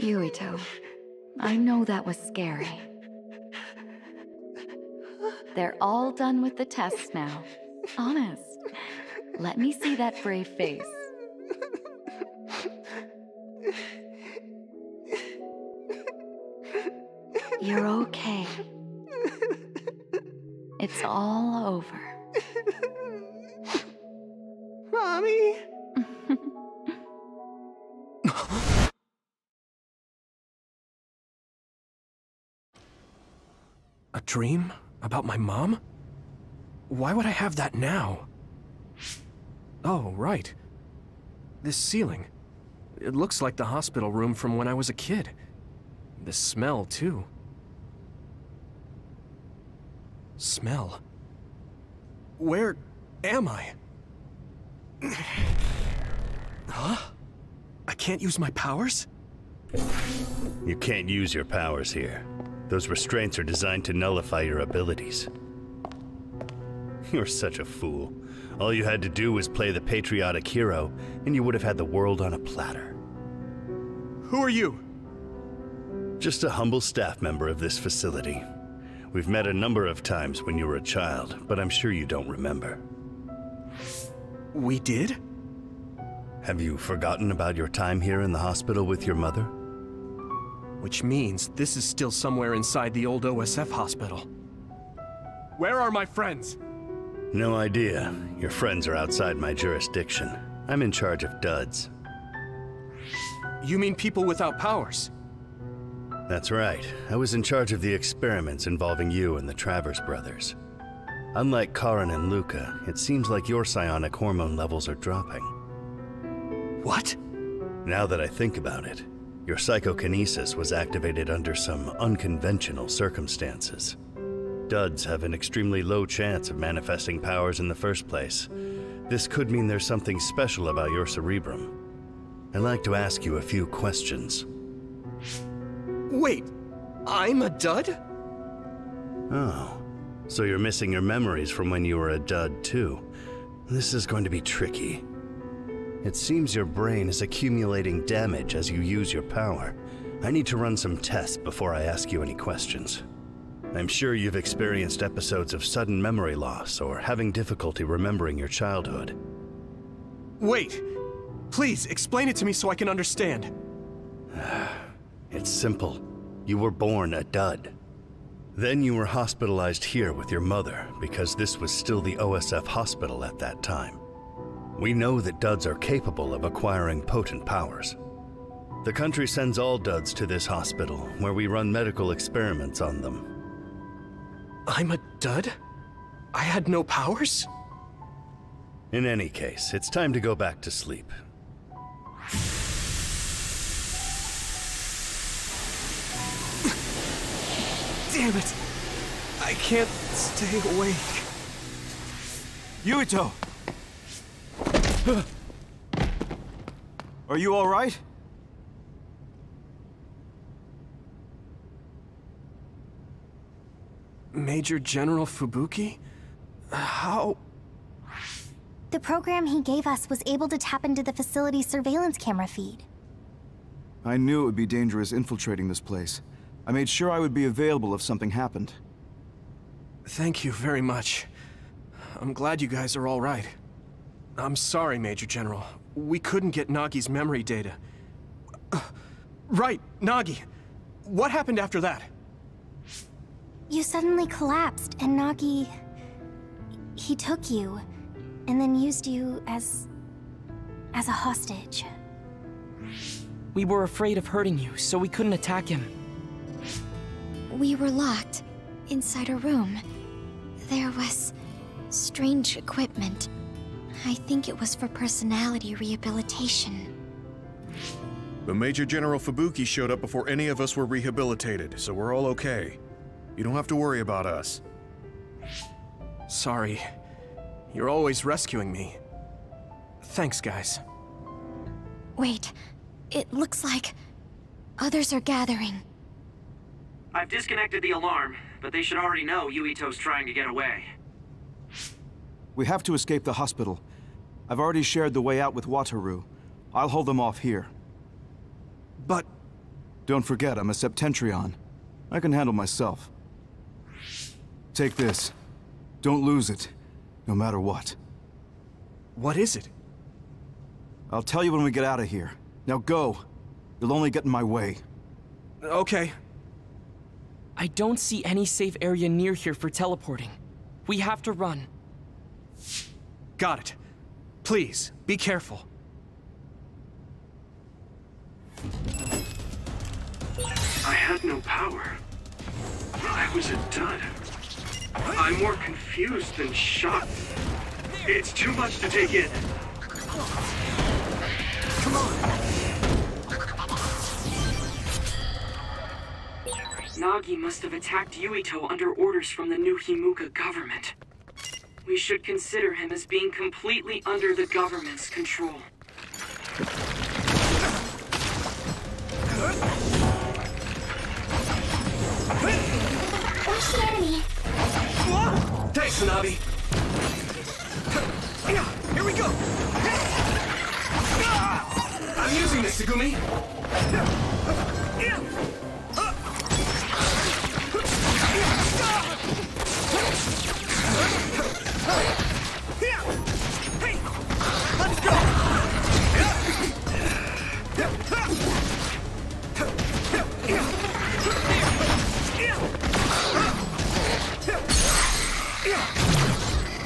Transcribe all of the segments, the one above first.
Yuito, I know that was scary. They're all done with the tests now. Honest. Let me see that brave face. You're okay. It's all over. Mommy! A dream? About my mom? Why would I have that now? Oh, right. This ceiling. It looks like the hospital room from when I was a kid. The smell, too. Smell? Where am I? Huh? I can't use my powers? You can't use your powers here. Those restraints are designed to nullify your abilities. You're such a fool. All you had to do was play the patriotic hero, and you would have had the world on a platter. Who are you? Just a humble staff member of this facility. We've met a number of times when you were a child, but I'm sure you don't remember. We did? Have you forgotten about your time here in the hospital with your mother? Which means this is still somewhere inside the old OSF hospital. Where are my friends? No idea. Your friends are outside my jurisdiction. I'm in charge of duds. You mean people without powers? That's right. I was in charge of the experiments involving you and the Travers brothers. Unlike Karin and Luca, it seems like your psionic hormone levels are dropping. What? Now that I think about it, your psycho-kinesis was activated under some unconventional circumstances. Duds have an extremely low chance of manifesting powers in the first place. This could mean there's something special about your cerebrum. I'd like to ask you a few questions. Wait, I'm a dud? Oh, so you're missing your memories from when you were a dud too. This is going to be tricky. It seems your brain is accumulating damage as you use your power. I need to run some tests before I ask you any questions. I'm sure you've experienced episodes of sudden memory loss or having difficulty remembering your childhood. Wait, please explain it to me so I can understand. It's simple. You were born a dud. Then you were hospitalized here with your mother because this was still the OSF hospital at that time. We know that duds are capable of acquiring potent powers. The country sends all duds to this hospital where we run medical experiments on them. I'm a dud? I had no powers? In any case, it's time to go back to sleep. Damn it! I can't stay awake. Yuito! Are you all right? Major General Fubuki? How? The program he gave us was able to tap into the facility's surveillance camera feed. I knew it would be dangerous infiltrating this place. I made sure I would be available if something happened. Thank you very much. I'm glad you guys are all right. I'm sorry, Major General. We couldn't get Nagi's memory data. Right, Nagi. What happened after that? You suddenly collapsed, and Nagi... he took you, and then used you as a hostage. We were afraid of hurting you, so we couldn't attack him. We were locked inside a room. There was strange equipment. I think it was for personality rehabilitation. But Major General Fubuki showed up before any of us were rehabilitated, so we're all okay. You don't have to worry about us. Sorry. You're always rescuing me. Thanks, guys. Wait, it looks like others are gathering. I've disconnected the alarm, but they should already know Yuito's trying to get away. We have to escape the hospital. I've already shared the way out with Wataru. I'll hold them off here. But Don't forget, I'm a Septentrion. I can handle myself. Take this. Don't lose it, no matter what. What is it? I'll tell you when we get out of here. Now go. You'll only get in my way. Okay. I don't see any safe area near here for teleporting. We have to run. Got it. Please, be careful. I had no power. I was a dud. I'm more confused than shocked. It's too much to take in. Come on! Nagi must have attacked Yuito under orders from the new Himuka government. We should consider him as being completely under the government's control. Watch the enemy. Thanks, Nabi. Here we go! I'm using this, Tsugumi! Hey! Let's go!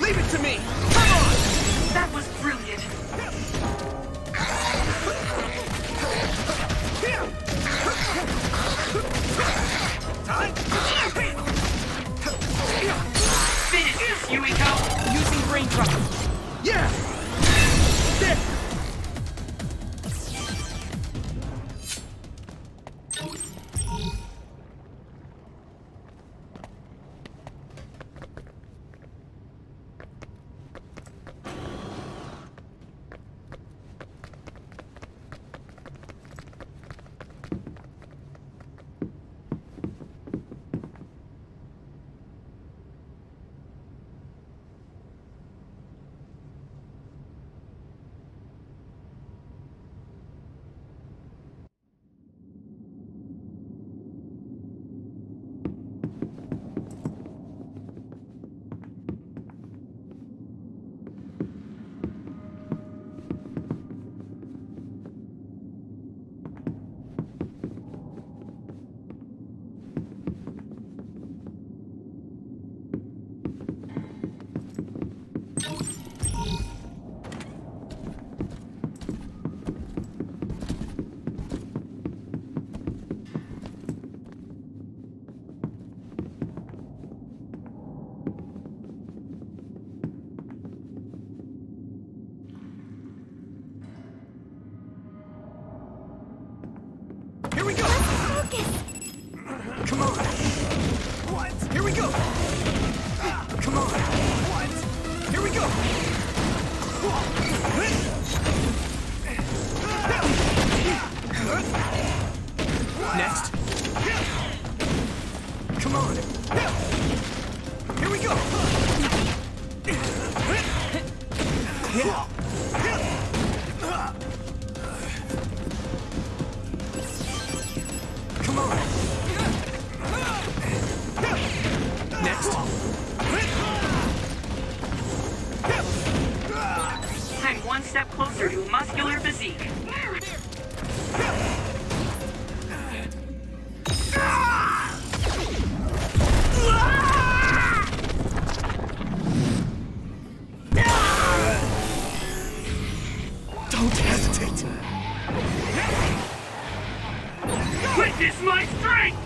Leave it to me! Come on! That was brilliant! Finish this, Yuito! Using brain trust. Yeah! There! Here we go! Focus. Come on! What? Here we go! Come on! What? Here we go! Next! Come on! Here we go! Come on! Next! I'm one step closer to muscular physique. Don't hesitate! Witness my strength!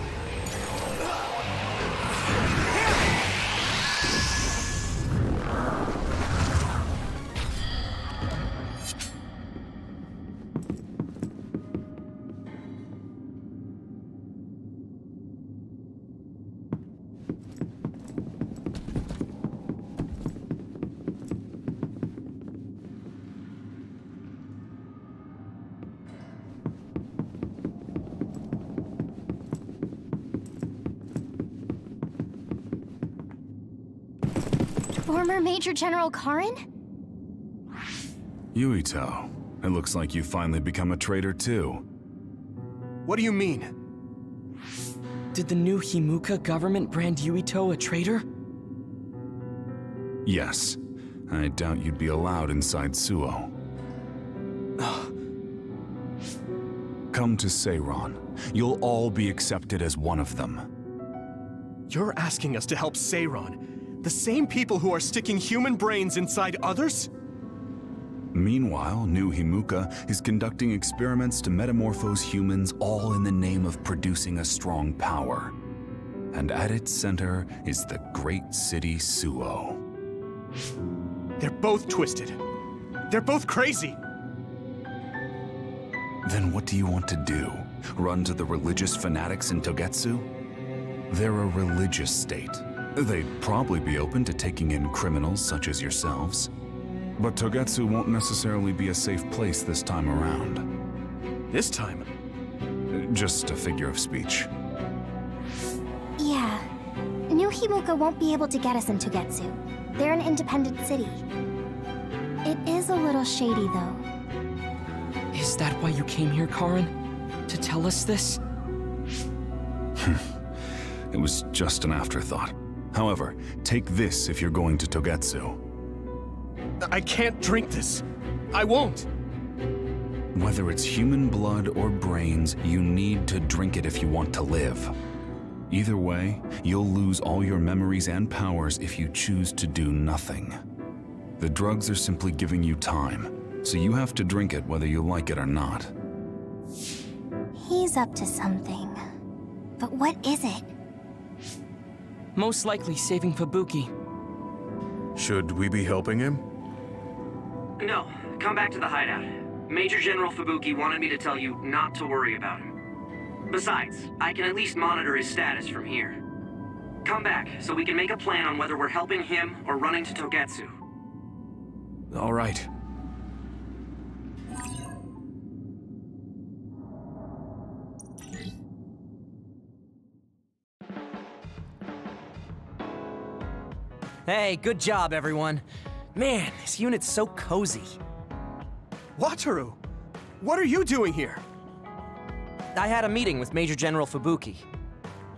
Former Major General Karin? Yuito, it looks like you finally become a traitor too. What do you mean? Did the new Himuka government brand Yuito a traitor? Yes. I doubt you'd be allowed inside Suo. Come to Seiron. You'll all be accepted as one of them. You're asking us to help Seiron, the same people who are sticking human brains inside others? Meanwhile, new Himuka is conducting experiments to metamorphose humans, all in the name of producing a strong power. And at its center is the great city Suo. They're both twisted. They're both crazy. Then what do you want to do? Run to the religious fanatics in Togetsu? They're a religious state. They'd probably be open to taking in criminals such as yourselves. But Togetsu won't necessarily be a safe place this time around. This time? Just a figure of speech. Yeah. New Himuka won't be able to get us in Togetsu. They're an independent city. It is a little shady, though. Is that why you came here, Karin? To tell us this? It was just an afterthought. However, take this if you're going to Togetsu. I can't drink this. I won't. Whether it's human blood or brains, you need to drink it if you want to live. Either way, you'll lose all your memories and powers if you choose to do nothing. The drugs are simply giving you time, so you have to drink it whether you like it or not. He's up to something. But what is it? Most likely saving Fubuki. Should we be helping him? No, come back to the hideout. Major General Fubuki wanted me to tell you not to worry about him. Besides, I can at least monitor his status from here. Come back, so we can make a plan on whether we're helping him or running to Togetsu. All right. Hey, good job, everyone. Man, this unit's so cozy. Wataru! What are you doing here? I had a meeting with Major General Fubuki.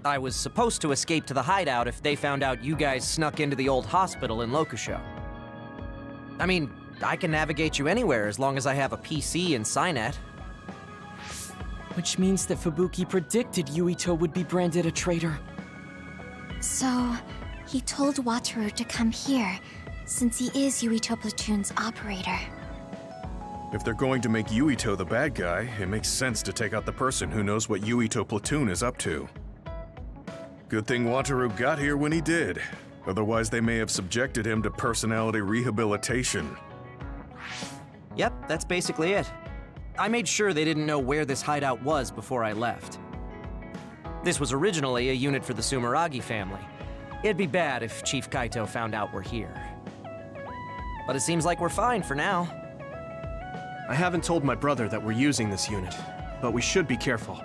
I was supposed to escape to the hideout if they found out you guys snuck into the old hospital in Lokusho. I mean, I can navigate you anywhere as long as I have a PC and Psynet. Which means that Fubuki predicted Yuito would be branded a traitor. So, he told Wataru to come here, since he is Yuito Platoon's operator. If they're going to make Yuito the bad guy, it makes sense to take out the person who knows what Yuito Platoon is up to. Good thing Wataru got here when he did. Otherwise, they may have subjected him to personality rehabilitation. Yep, that's basically it. I made sure they didn't know where this hideout was before I left. This was originally a unit for the Sumeragi family. It'd be bad if Chief Kaito found out we're here. But it seems like we're fine for now. I haven't told my brother that we're using this unit, but we should be careful.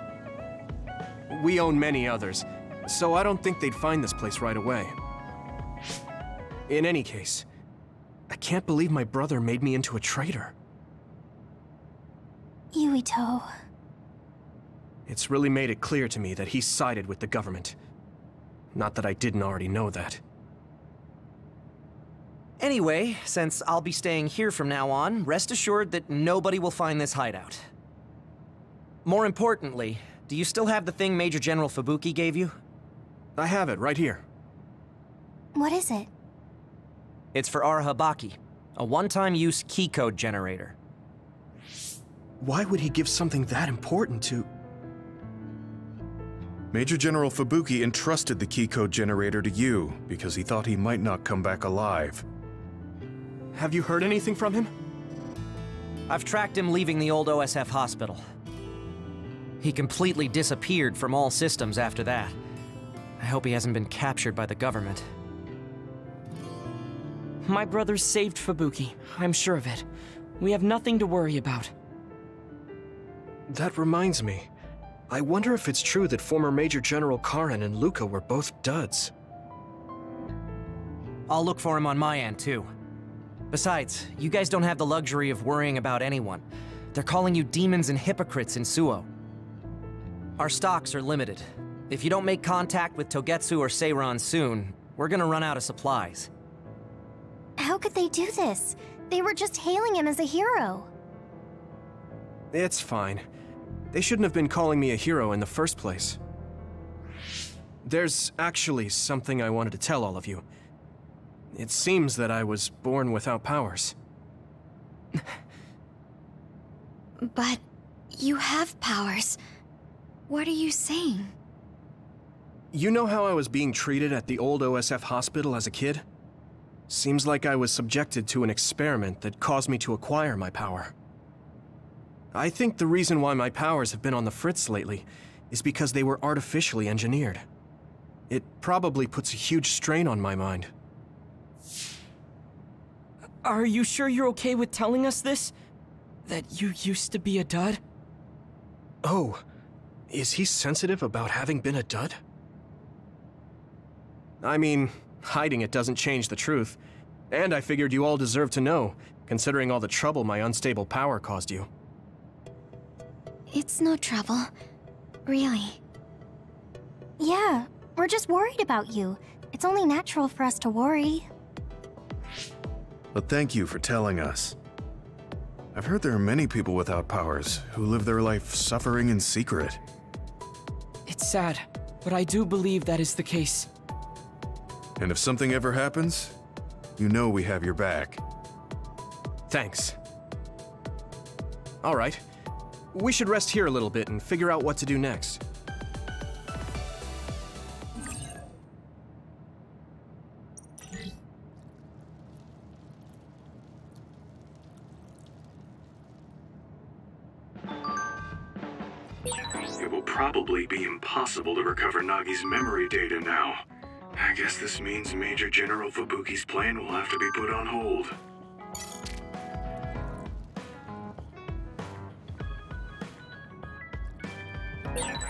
We own many others, so I don't think they'd find this place right away. In any case, I can't believe my brother made me into a traitor. Yuito. It's really made it clear to me that he sided with the government. Not that I didn't already know that. Anyway, since I'll be staying here from now on, rest assured that nobody will find this hideout. More importantly, do you still have the thing Major General Fubuki gave you? I have it right here. What is it? It's for Arahabaki, a one-time use key code generator. Why would he give something that important to... Major General Fubuki entrusted the key code generator to you because he thought he might not come back alive. Have you heard anything from him? I've tracked him leaving the old OSF hospital. He completely disappeared from all systems after that. I hope he hasn't been captured by the government. My brother saved Fubuki, I'm sure of it. We have nothing to worry about. That reminds me. I wonder if it's true that former Major General Karin and Luca were both duds. I'll look for him on my end, too. Besides, you guys don't have the luxury of worrying about anyone. They're calling you demons and hypocrites in Suo. Our stocks are limited. If you don't make contact with Togetsu or Seiran soon, we're gonna run out of supplies. How could they do this? They were just hailing him as a hero. It's fine. They shouldn't have been calling me a hero in the first place. There's actually something I wanted to tell all of you. It seems that I was born without powers. But you have powers. What are you saying? You know how I was being treated at the old OSF hospital as a kid? Seems like I was subjected to an experiment that caused me to acquire my power. I think the reason why my powers have been on the fritz lately is because they were artificially engineered. It probably puts a huge strain on my mind. Are you sure you're okay with telling us this? That you used to be a dud? Oh, is he sensitive about having been a dud? I mean, hiding it doesn't change the truth. And I figured you all deserve to know, considering all the trouble my unstable power caused you. It's no trouble. Really. Yeah, we're just worried about you. It's only natural for us to worry. But thank you for telling us. I've heard there are many people without powers who live their life suffering in secret. It's sad, but I do believe that is the case. And if something ever happens, you know we have your back. Thanks. All right. We should rest here a little bit and figure out what to do next. It will probably be impossible to recover Nagi's memory data now. I guess this means Major General Fubuki's plan will have to be put on hold.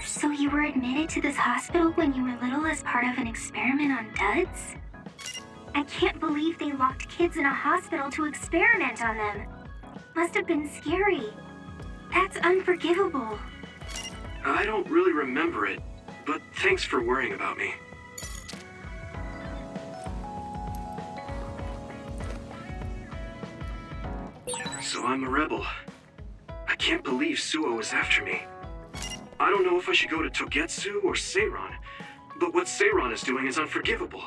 So you were admitted to this hospital when you were little as part of an experiment on duds? I can't believe they locked kids in a hospital to experiment on them. Must have been scary. That's unforgivable. I don't really remember it, but thanks for worrying about me. So I'm a rebel. I can't believe Suo is after me. I don't know if I should go to Togetsu or Seiran, but what Seiran is doing is unforgivable.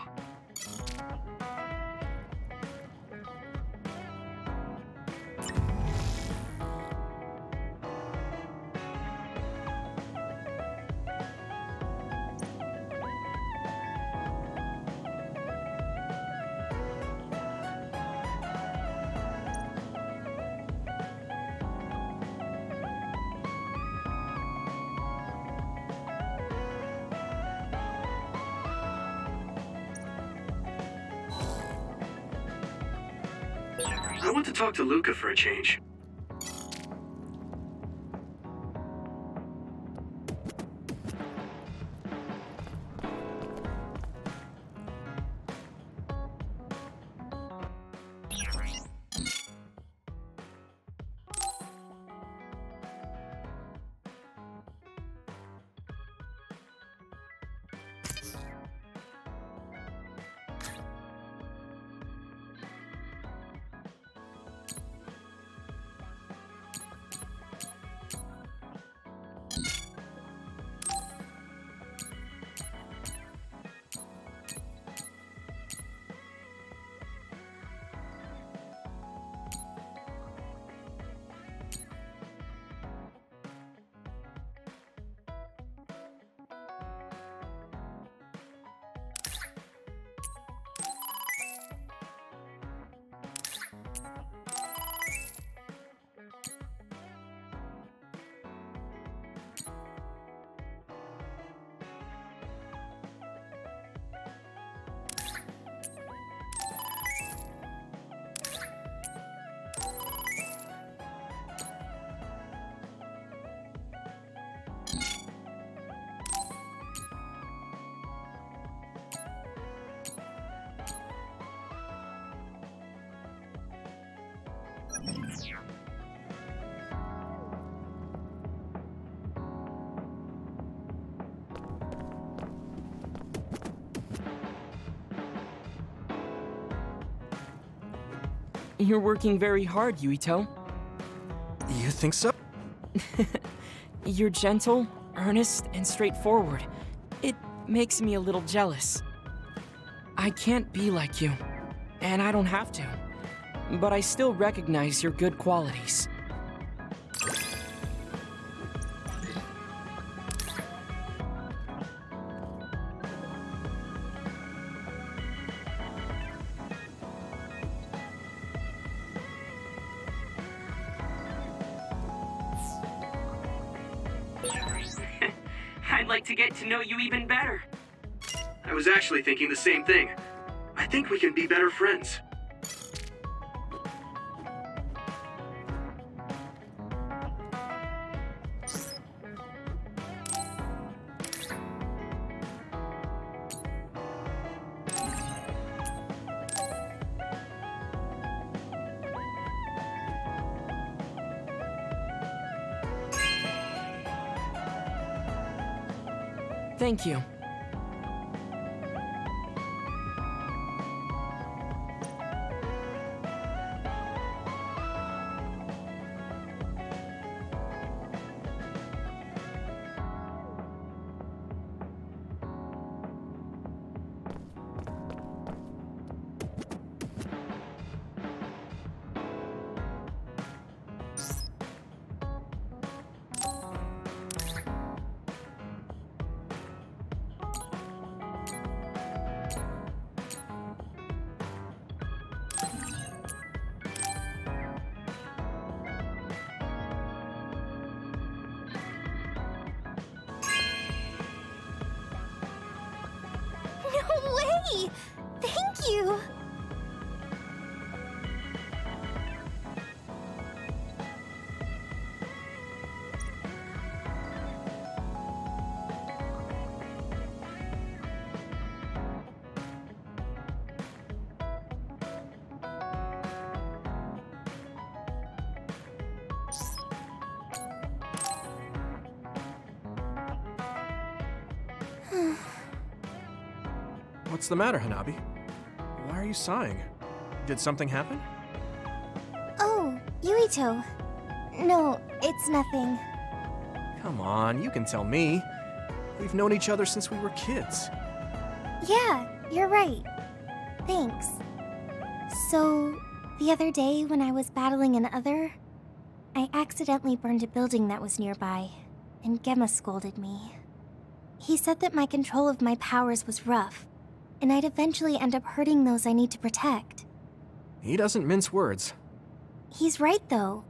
I want to talk to Luca for a change. You're working very hard, Yuito. You think so? You're gentle, earnest, and straightforward. It makes me a little jealous. I can't be like you, and I don't have to. But I still recognize your good qualities. I'd like to get to know you even better. I was actually thinking the same thing. I think we can be better friends. Thank you. No way! Thank you! What's the matter, Hanabi? Why are you sighing? Did something happen? Oh, Yuito. No, it's nothing. Come on, you can tell me. We've known each other since we were kids. Yeah, you're right. Thanks. So, the other day when I was battling an Other, I accidentally burned a building that was nearby, and Gemma scolded me. He said that my control of my powers was rough, and I'd eventually end up hurting those I need to protect. He doesn't mince words. He's right, though.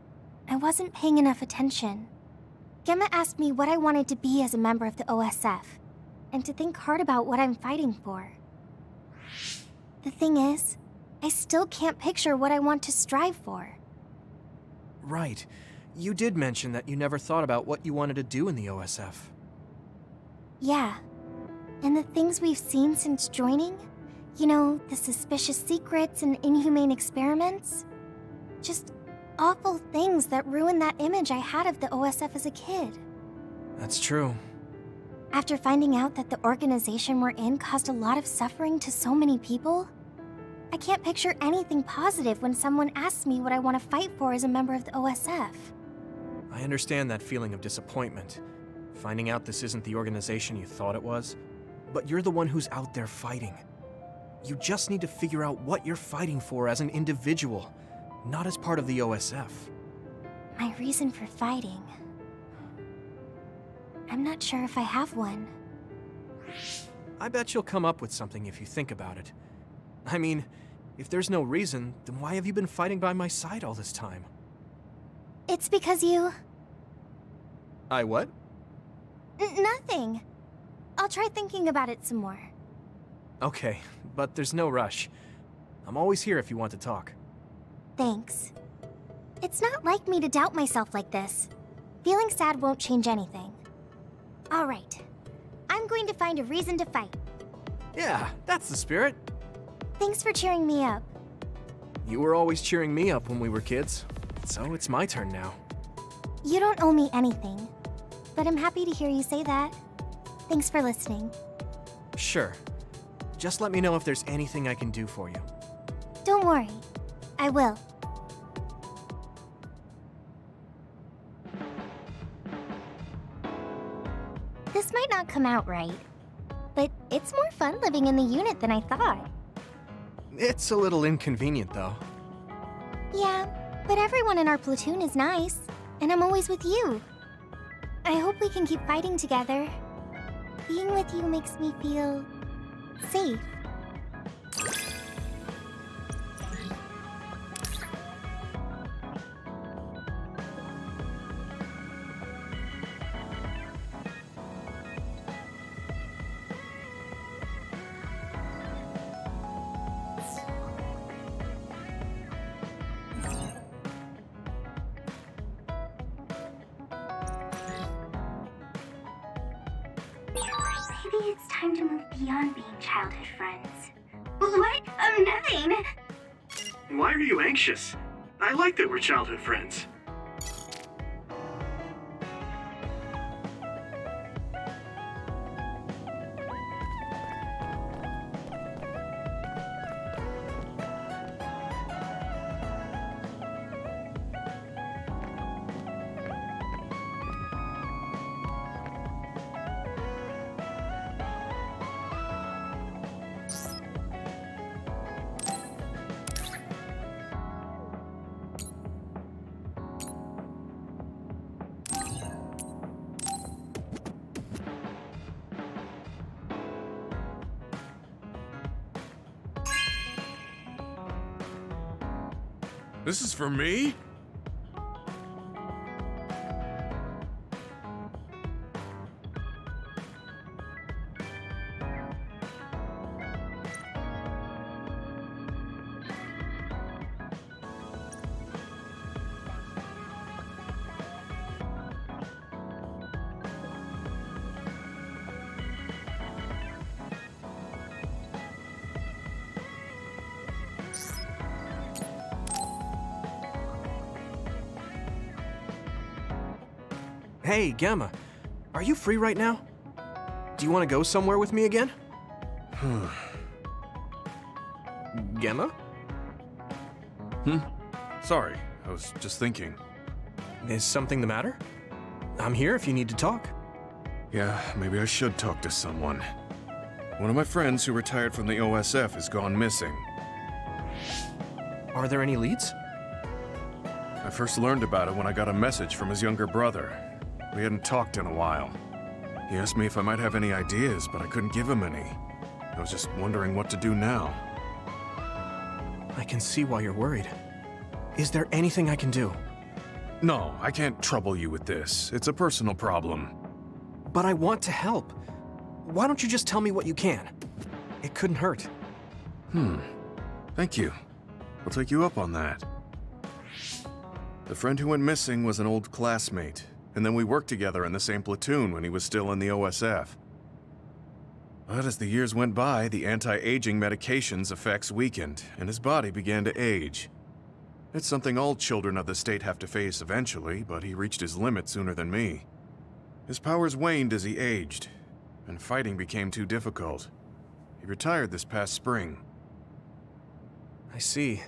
I wasn't paying enough attention. Gemma asked me what I wanted to be as a member of the OSF, and to think hard about what I'm fighting for. The thing is, I still can't picture what I want to strive for. Right. You did mention that you never thought about what you wanted to do in the OSF. Yeah. And the things we've seen since joining? You know, the suspicious secrets and inhumane experiments? Just awful things that ruined that image I had of the OSF as a kid. That's true. After finding out that the organization we're in caused a lot of suffering to so many people, I can't picture anything positive when someone asks me what I want to fight for as a member of the OSF. I understand that feeling of disappointment. Finding out this isn't the organization you thought it was. But you're the one who's out there fighting. You just need to figure out what you're fighting for as an individual, not as part of the OSF. My reason for fighting... I'm not sure if I have one. I bet you'll come up with something if you think about it. I mean, if there's no reason, then why have you been fighting by my side all this time? It's because you... I what? Nothing. I'll try thinking about it some more. Okay, but there's no rush. I'm always here if you want to talk. Thanks. It's not like me to doubt myself like this. Feeling sad won't change anything. All right. I'm going to find a reason to fight. Yeah, that's the spirit. Thanks for cheering me up. You were always cheering me up when we were kids, so it's my turn now. You don't owe me anything, but I'm happy to hear you say that. Thanks for listening. Sure. Just let me know if there's anything I can do for you. Don't worry. I will. This might not come out right, but it's more fun living in the unit than I thought. It's a little inconvenient, though. Yeah, but everyone in our platoon is nice, and I'm always with you. I hope we can keep fighting together. Being with you makes me feel safe. Maybe it's time to move beyond being childhood friends. What? Nothing! Why are you anxious? I like that we're childhood friends. This is for me? Hey, Gamma. Are you free right now? Do you want to go somewhere with me again? Gamma? Sorry, I was just thinking. Is something the matter? I'm here if you need to talk. Yeah, maybe I should talk to someone. One of my friends who retired from the OSF has gone missing. Are there any leads? I first learned about it when I got a message from his younger brother. We hadn't talked in a while. He asked me if I might have any ideas, but I couldn't give him any. I was just wondering what to do now. I can see why you're worried. Is there anything I can do? No, I can't trouble you with this. It's a personal problem. But I want to help. Why don't you just tell me what you can? It couldn't hurt. Thank you. I'll take you up on that. The friend who went missing was an old classmate, and then we worked together in the same platoon when he was still in the OSF. But as the years went by, the anti-aging medication's effects weakened, and his body began to age. It's something all children of the state have to face eventually, but he reached his limit sooner than me. His powers waned as he aged, and fighting became too difficult. He retired this past spring. I see.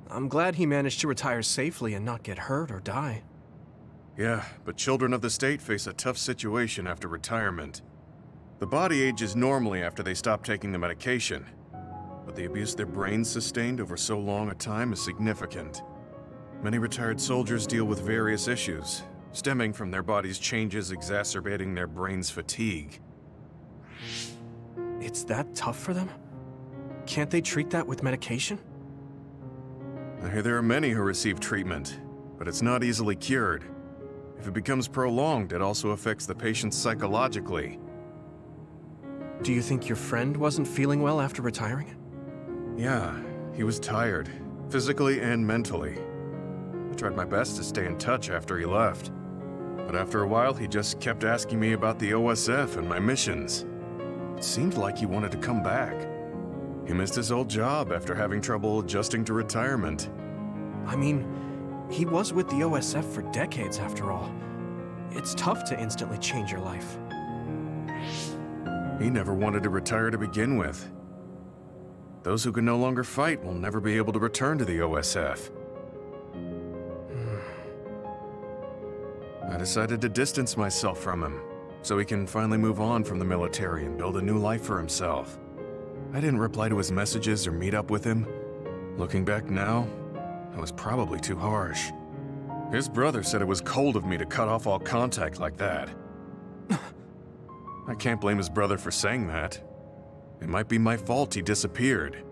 I'm glad he managed to retire safely and not get hurt or die. Yeah, but children of the state face a tough situation after retirement. The body ages normally after they stop taking the medication, but the abuse their brains sustained over so long a time is significant. Many retired soldiers deal with various issues, stemming from their body's changes exacerbating their brain's fatigue. It's that tough for them? Can't they treat that with medication? I hear there are many who receive treatment, but it's not easily cured. If it becomes prolonged, it also affects the patient psychologically. Do you think your friend wasn't feeling well after retiring? Yeah, he was tired, physically and mentally. I tried my best to stay in touch after he left. But after a while, he just kept asking me about the OSF and my missions. It seemed like he wanted to come back. He missed his old job after having trouble adjusting to retirement. I mean, he was with the OSF for decades after all. It's tough to instantly change your life. He never wanted to retire to begin with. Those who can no longer fight will never be able to return to the OSF. I decided to distance myself from him. so he can finally move on from the military and build a new life for himself. I didn't reply to his messages or meet up with him. Looking back now, I was probably too harsh. His brother said it was cold of me to cut off all contact like that. I can't blame his brother for saying that. It might be my fault he disappeared.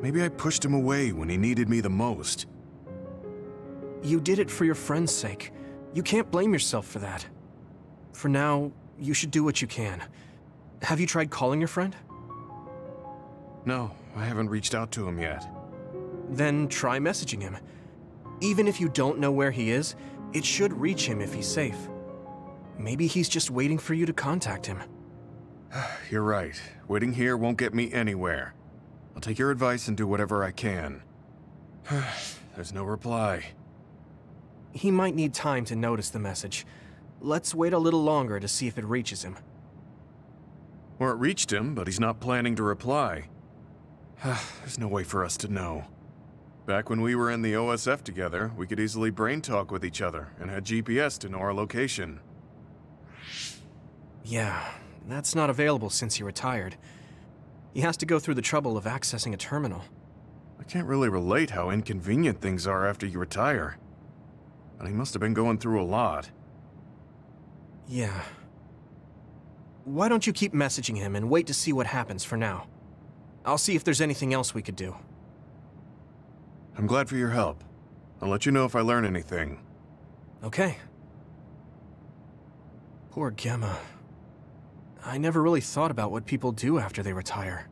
Maybe I pushed him away when he needed me the most. You did it for your friend's sake. You can't blame yourself for that. For now, you should do what you can. Have you tried calling your friend? No, I haven't reached out to him yet. Then try messaging him. Even if you don't know where he is, it should reach him if he's safe. Maybe he's just waiting for you to contact him. You're right. Waiting here won't get me anywhere. I'll take your advice and do whatever I can. There's no reply. He might need time to notice the message. Let's wait a little longer to see if it reaches him. Or it reached him, but he's not planning to reply. There's no way for us to know. Back when we were in the OSF together, we could easily brain talk with each other and had GPS to know our location. Yeah, that's not available since he retired. He has to go through the trouble of accessing a terminal. I can't really relate how inconvenient things are after you retire. But he must have been going through a lot. Yeah. Why don't you keep messaging him and wait to see what happens for now? I'll see if there's anything else we could do. I'm glad for your help. I'll let you know if I learn anything. Okay. Poor Gemma. I never really thought about what people do after they retire.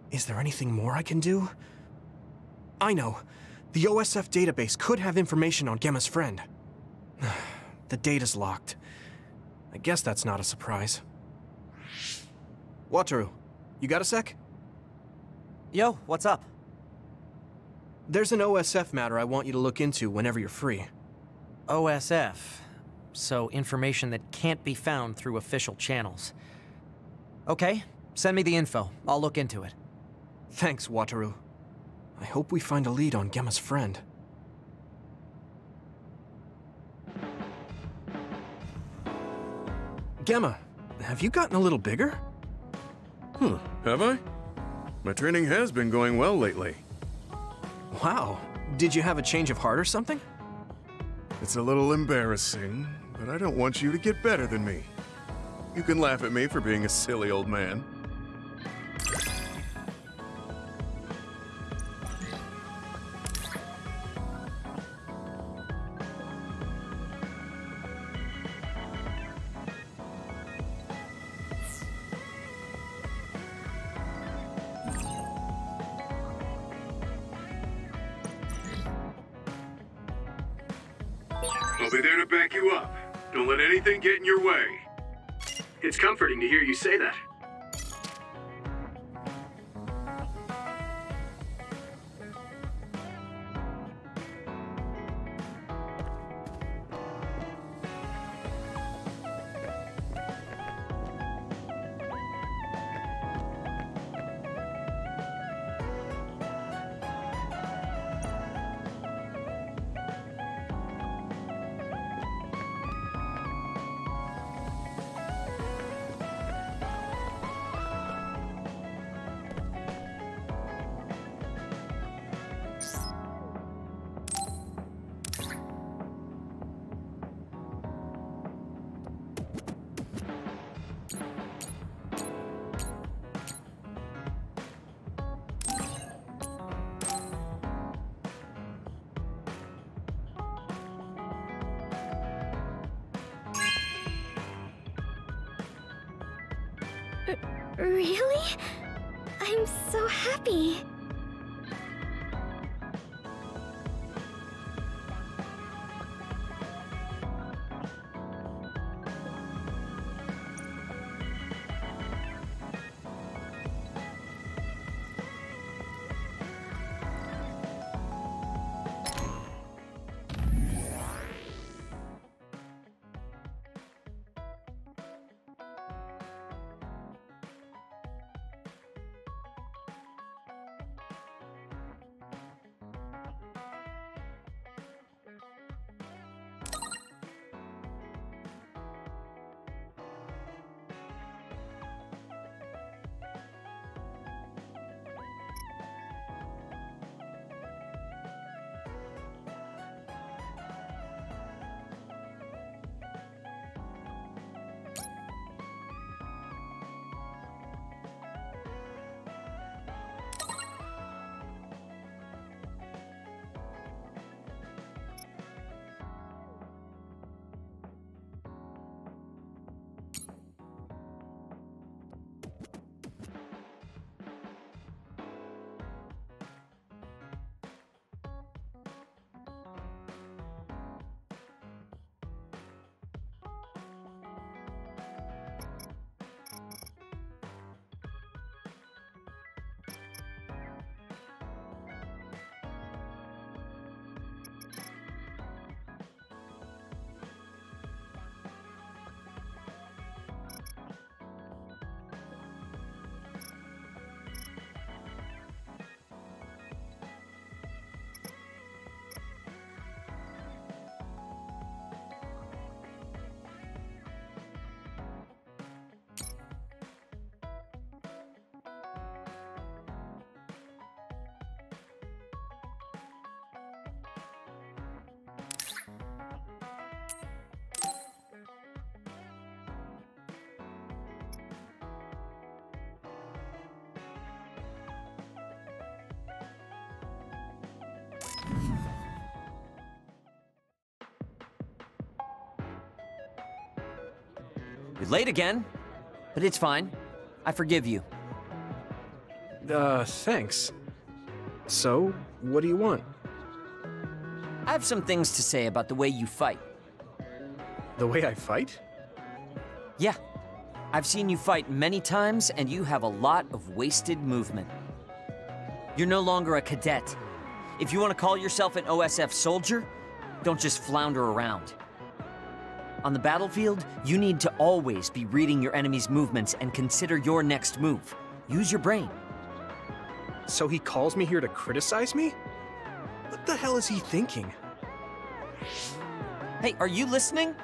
Is there anything more I can do? I know. The OSF database could have information on Gemma's friend. The data's locked. I guess that's not a surprise. Wataru, you got a sec? Yo, what's up? There's an OSF matter I want you to look into whenever you're free. OSF. So information that can't be found through official channels. Okay, send me the info. I'll look into it. Thanks, Wataru. I hope we find a lead on Gemma's friend. Gemma, have you gotten a little bigger? Have I? My training has been going well lately. Wow. Did you have a change of heart or something? It's a little embarrassing, but I don't want you to get better than me. You can laugh at me for being a silly old man. I'll be there to back you up. Don't let anything get in your way. It's comforting to hear you say that. Really? I'm so happy. You're late again, but it's fine. I forgive you. Thanks. So, what do you want? I have some things to say about the way you fight. The way I fight? Yeah. I've seen you fight many times, and you have a lot of wasted movement. You're no longer a cadet. If you want to call yourself an OSF soldier, don't just flounder around. On the battlefield, you need to always be reading your enemy's movements and consider your next move. Use your brain. So he calls me here to criticize me? What the hell is he thinking? Hey, are you listening?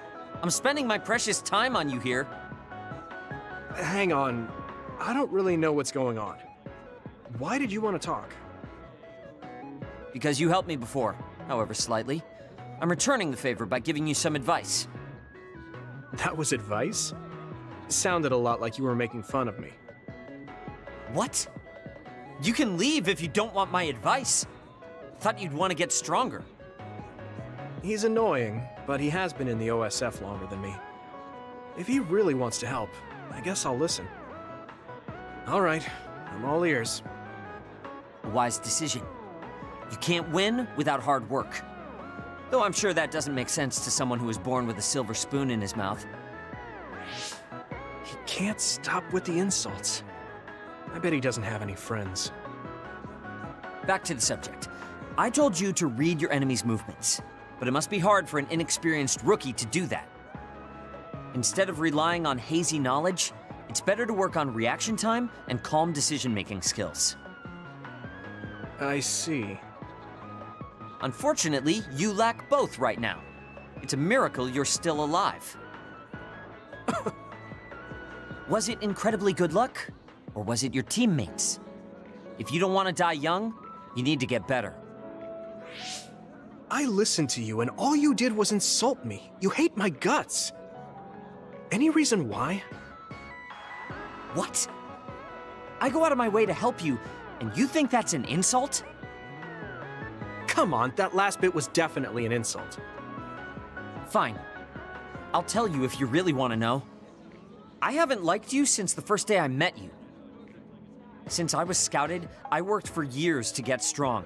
I'm spending my precious time on you here. Hang on. I don't really know what's going on. Why did you want to talk? Because you helped me before, however slightly. I'm returning the favor by giving you some advice. That was advice? Sounded a lot like you were making fun of me. What? You can leave if you don't want my advice. Thought you'd want to get stronger. He's annoying, but he has been in the OSF longer than me. If he really wants to help, I guess I'll listen. All right, I'm all ears. A wise decision. You can't win without hard work. Though I'm sure that doesn't make sense to someone who was born with a silver spoon in his mouth. He can't stop with the insults. I bet he doesn't have any friends. Back to the subject. I told you to read your enemy's movements, but it must be hard for an inexperienced rookie to do that. Instead of relying on hazy knowledge, it's better to work on reaction time and calm decision-making skills. I see. Unfortunately, you lack both right now. It's a miracle you're still alive. Was it incredibly good luck? Or was it your teammates? If you don't want to die young, you need to get better. I listened to you and all you did was insult me. You hate my guts. Any reason why? What? I go out of my way to help you, and you think that's an insult? Come on, that last bit was definitely an insult. Fine. I'll tell you if you really want to know. I haven't liked you since the first day I met you. Since I was scouted, I worked for years to get strong.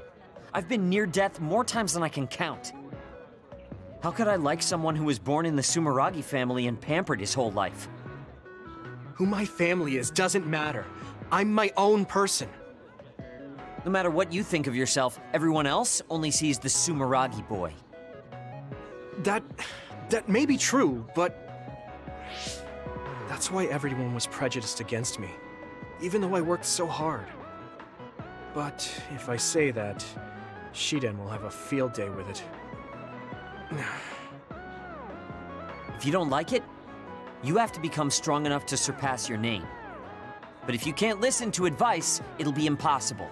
I've been near death more times than I can count. How could I like someone who was born in the Sumeragi family and pampered his whole life? Who my family is doesn't matter. I'm my own person. No matter what you think of yourself, everyone else only sees the Sumeragi boy. That may be true, but that's why everyone was prejudiced against me, even though I worked so hard. But if I say that, Shiden will have a field day with it. If you don't like it, you have to become strong enough to surpass your name. But if you can't listen to advice, it'll be impossible.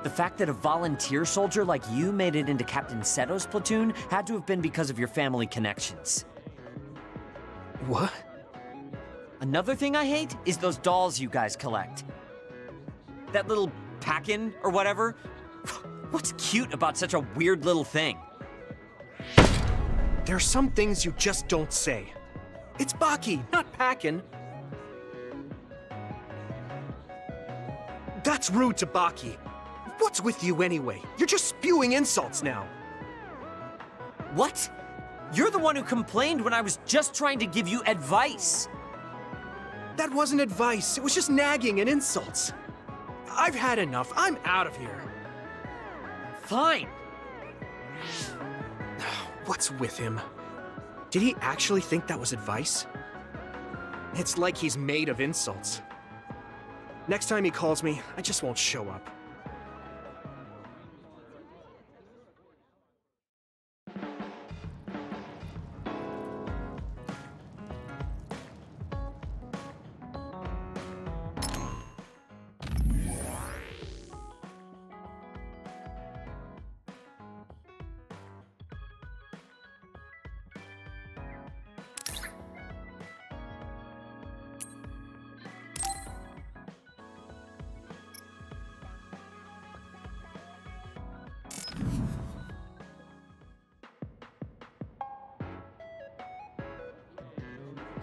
The fact that a volunteer soldier like you made it into Captain Seto's platoon had to have been because of your family connections. What? Another thing I hate is those dolls you guys collect. That little pack-in or whatever. What's cute about such a weird little thing? There are some things you just don't say. It's Baki, not Packin. That's rude to Baki. What's with you anyway? You're just spewing insults now. What? You're the one who complained when I was just trying to give you advice. That wasn't advice. It was just nagging and insults. I've had enough. I'm out of here. Fine. What's with him? Did he actually think that was advice? It's like he's made of insults. Next time he calls me, I just won't show up.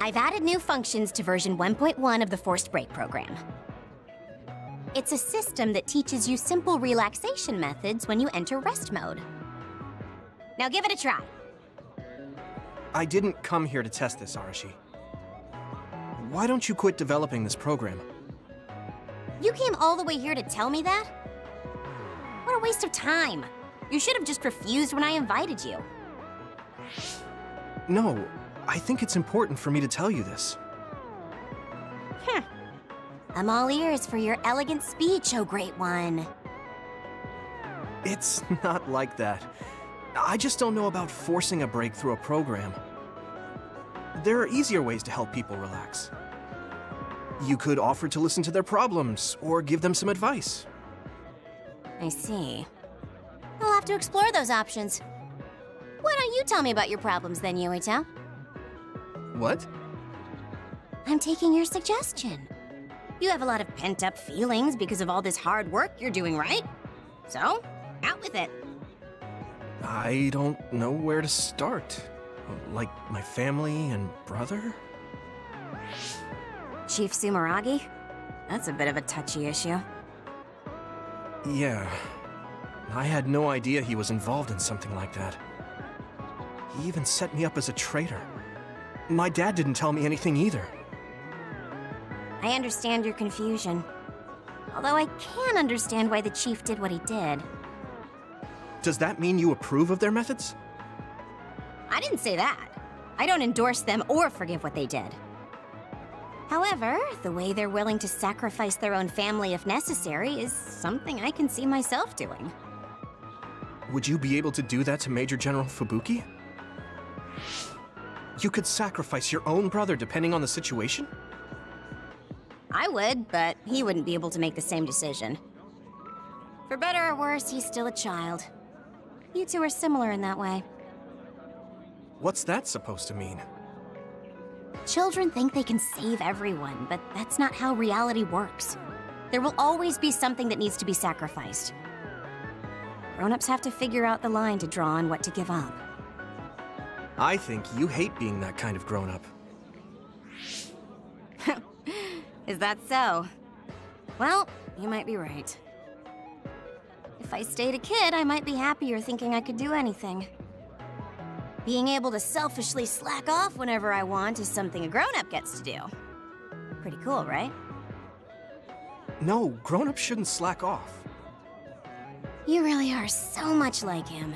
I've added new functions to version 1.1 of the Forced Break program. It's a system that teaches you simple relaxation methods when you enter rest mode. Now give it a try. I didn't come here to test this, Arashi. Why don't you quit developing this program? You came all the way here to tell me that? What a waste of time. You should have just refused when I invited you. No, I think it's important for me to tell you this. I'm all ears for your elegant speech, oh great one. It's not like that. I just don't know about forcing a break through a program. There are easier ways to help people relax. You could offer to listen to their problems, or give them some advice. I see. I'll have to explore those options. Why don't you tell me about your problems then, Yuito? What? I'm taking your suggestion. You have a lot of pent-up feelings because of all this hard work you're doing, right? So, out with it. I don't know where to start. Like my family and brother? Chief Sumeragi? That's a bit of a touchy issue. Yeah. I had no idea he was involved in something like that. He even set me up as a traitor. My dad didn't tell me anything either. I understand your confusion. Although I can understand why the chief did what he did. Does that mean you approve of their methods? I didn't say that. I don't endorse them or forgive what they did. However, the way they're willing to sacrifice their own family if necessary is something I can see myself doing. Would you be able to do that to Major General Fubuki? You could sacrifice your own brother depending on the situation? I would, but he wouldn't be able to make the same decision. For better or worse, he's still a child. You two are similar in that way. What's that supposed to mean? Children think they can save everyone, but that's not how reality works. There will always be something that needs to be sacrificed. Grown-ups have to figure out the line to draw on what to give up. I think you hate being that kind of grown-up. Is that so? Well, you might be right. If I stayed a kid, I might be happier thinking I could do anything. Being able to selfishly slack off whenever I want is something a grown-up gets to do. Pretty cool, right? No, grown-ups shouldn't slack off. You really are so much like him.